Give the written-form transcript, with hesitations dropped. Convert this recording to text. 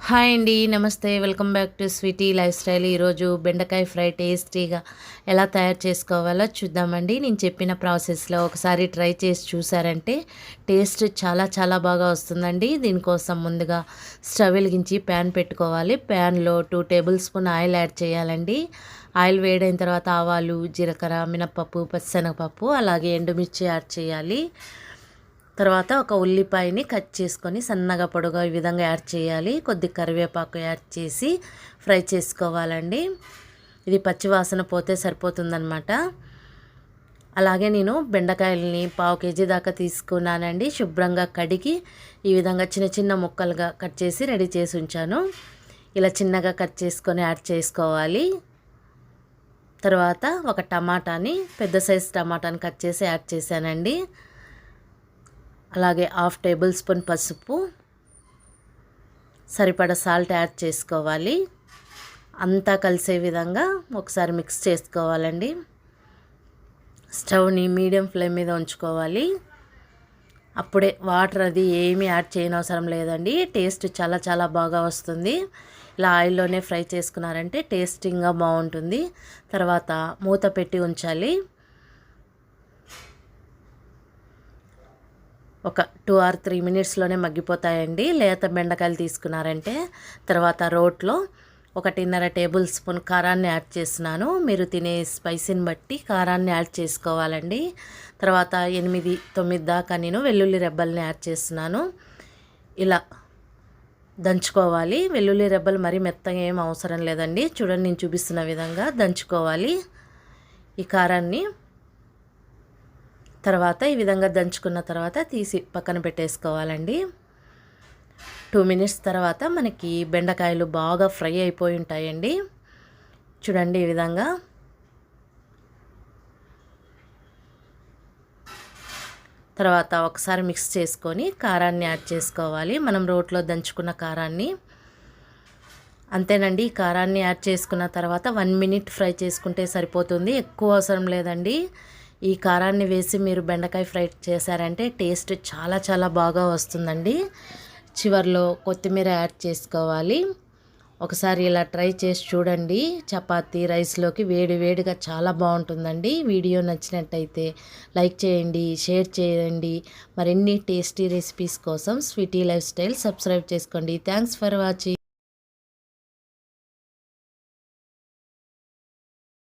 Hi అండి, namaste. Welcome back to Sweety Lifestyle. ఈరోజు బెండకాయ ఫ్రై టేస్టీగా ఎలా తయారు చేసుకోవాలో చూద్దామండి. నేను చెప్పిన ప్రాసెస్లో ఒకసారి ట్రై చేసి చూసారంటే టేస్ట్ చాలా చాలా బాగా వస్తుందండి. దీనికోసం ముందుగా స్టవ్ వెలిగించి ప్యాన్ పెట్టుకోవాలి. ప్యాన్లో 2 టేబుల్ స్పూన్ ఆయిల్ యాడ్ చేయాలండి. ఆయిల్ వేడైన తర్వాత ఆవాలు, జీలకర్ర, మినప్పప్పు, పచ్చిశనగపప్పు అలాగే ఎండుమిర్చి యాడ్ చేయాలి. తర్వాత ఒక ఉల్లిపాయని కట్ చేసుకొని సన్నగా పొడుగా ఈ విధంగా యాడ్ చేయాలి. కొద్ది కరివేపాకు యాడ్ చేసి ఫ్రై చేసుకోవాలండి. ఇది పచ్చివాసన పోతే సరిపోతుందన్నమాట. అలాగే నేను బెండకాయలని 1/2 కేజీ దాకా తీసుకున్నానండి. శుభ్రంగా కడిగి ఈ విధంగా చిన్న చిన్న ముక్కలుగా కట్ చేసి రెడీ చేసి ఉంచాను. ఇలా చిన్నగా కట్ చేసుకొని యాడ్ చేసుకోవాలి. తర్వాత ఒక టమాటాని, పెద్ద సైజు టమాటాని కట్ చేసి యాడ్ చేశానండి. అలాగే 1/2 టేబుల్ స్పూన్ పసుపు, సరిపడా సాల్ట్ యాడ్ చేసుకోవాలి. అంతా కలిసే విధంగా ఒకసారి మిక్స్ చేసుకోవాలండి. స్టవ్ని మీడియం ఫ్లేమ్ మీద ఉంచుకోవాలి. అప్పుడే వాటర్ అది ఏమీ యాడ్ చేయనవసరం లేదండి. టేస్ట్ చాలా చాలా బాగా వస్తుంది. ఇలా ఆయిల్లోనే ఫ్రై చేసుకున్నారంటే టేస్టింగ్గా బాగుంటుంది. తర్వాత మూత పెట్టి ఉంచాలి. ఒక 2 or 3 మినిట్స్లోనే మగ్గిపోతాయండి లేత బెండకాయలు తీసుకున్నారంటే. తర్వాత రోట్లో 1.5 టేబుల్ స్పూన్ కారాన్ని యాడ్ చేస్తున్నాను. మీరు తినే స్పైసీని బట్టి కారాన్ని యాడ్ చేసుకోవాలండి. తర్వాత 8-9 దాకా నేను వెల్లుల్లి రెబ్బల్ని యాడ్ చేస్తున్నాను. ఇలా దంచుకోవాలి. వెల్లుల్లి రెబ్బలు మరీ మెత్తగా ఏం అవసరం లేదండి. చూడండి, నేను చూపిస్తున్న విధంగా దంచుకోవాలి ఈ కారాన్ని. తర్వాత ఈ విధంగా దంచుకున్న తర్వాత తీసి పక్కన పెట్టేసుకోవాలండి. 2 మినిట్స్ తర్వాత మనకి బెండకాయలు బాగా ఫ్రై అయిపోయి ఉంటాయండి. చూడండి, ఈ విధంగా తర్వాత ఒకసారి మిక్స్ చేసుకొని కారాన్ని యాడ్ చేసుకోవాలి. మనం రోట్లో దంచుకున్న కారాన్ని. అంతేనండి. ఈ కారాన్ని యాడ్ చేసుకున్న తర్వాత 1 మినిట్ ఫ్రై చేసుకుంటే సరిపోతుంది. ఎక్కువ అవసరం లేదండి. ఈ కారాన్ని వేసి మీరు బెండకాయ ఫ్రై చేశారంటే టేస్ట్ చాలా చాలా బాగా వస్తుందండి. చివర్లో కొత్తిమీర యాడ్ చేసుకోవాలి. ఒకసారి ఇలా ట్రై చేసి చూడండి. చపాతీ, రైస్లోకి వేడి వేడిగా చాలా బాగుంటుందండి. వీడియో నచ్చినట్టయితే లైక్ చేయండి, షేర్ చేయండి. మరిన్ని టేస్టీ రెసిపీస్ కోసం స్వీటీ లైఫ్ స్టైల్ సబ్స్క్రైబ్ చేసుకోండి. Thanks for watching.